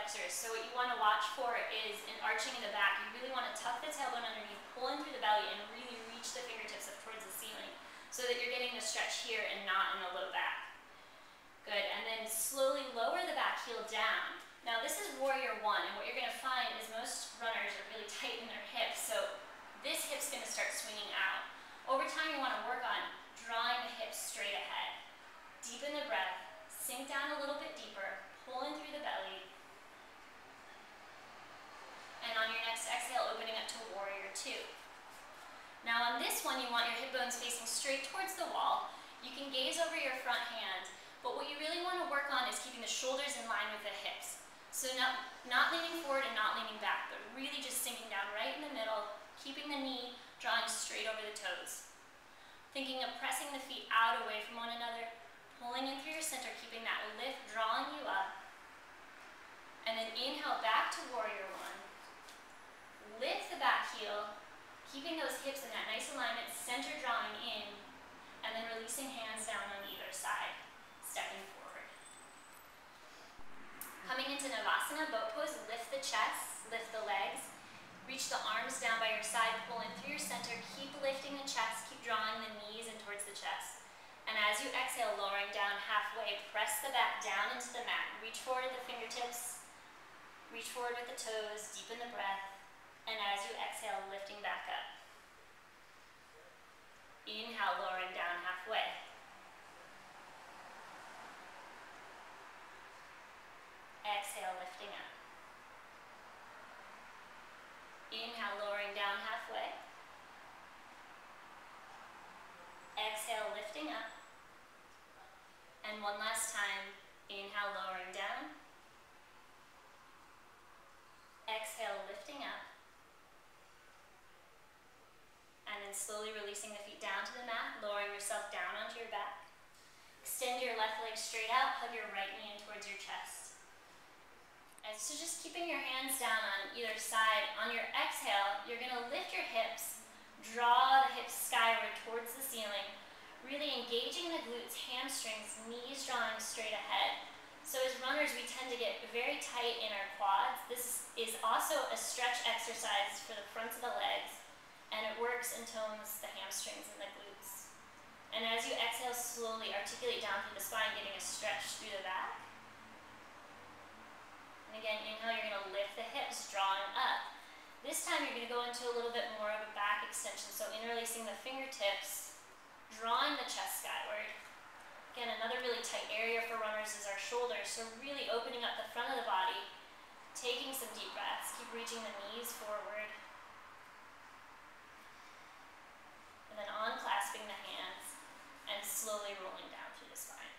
flexors. So what you want to watch for is an arching in the back. You really want to tuck the tailbone underneath, pull in through the belly, and really reach the fingertips up towards the ceiling so that you're getting the stretch here and not in the low back. Good, and then slowly lower the back heel down. Now this is warrior one, and what you're going to find is most runners are really tight in their hips, so this hip's going to start swinging out. Over time you want to work on drawing the hips straight ahead. Deepen the breath, sink down a little bit deeper, pull in through the belly, and on your next exhale, opening up to warrior two. Now on this one, you want your hip bones facing straight towards the wall. You can gaze over your front hand, but what you really want to work on is keeping the shoulders in line with the hips. So not leaning forward and not leaning back, but really just sinking down right in the middle, keeping the knee drawing straight over the toes. Thinking of pressing the feet out away from one another, pulling in through your center, keeping that lift, drawing you up. And then inhale back to warrior one. Lift the back heel, keeping those hips in that nice alignment, center drawing in, and then releasing hands down on either side, stepping forward. Coming into Navasana, boat pose, lift the chest, lift the legs, reach the arms down by your side, pull in through your center, keep lifting the chest, keep drawing the knees in towards the chest. And as you exhale, lowering down halfway, press the back down into the mat, reach forward with the fingertips, reach forward with the toes, deepen the breath, and as you exhale, lifting back up. Inhale, lowering down halfway. Exhale, lifting up. Inhale, lowering down halfway. Exhale, lifting up. And one last time, inhale, lowering down. Exhale, lifting up. And then slowly releasing the feet down to the mat, lowering yourself down onto your back. Extend your left leg straight out, hug your right knee in towards your chest. And so just keeping your hands down on either side. On your exhale, you're going to lift your hips, draw the hips skyward towards the ceiling, really engaging the glutes, hamstrings, knees drawing straight ahead. So as runners, we tend to get very tight in our quads. This is also a stretch exercise for the fronts of the legs, and it works and tones the hamstrings and the glutes. And as you exhale, slowly articulate down through the spine, getting a stretch through the back. And again, inhale, you're going to lift the hips, drawing up. This time you're going to go into a little bit more of a back extension, so interlacing the fingertips, drawing the chest skyward. Again, another really tight area for runners is our shoulders, so really opening up the front of the body, taking some deep breaths, keep reaching the knees forward. And then unclasping the hands and slowly rolling down through the spine.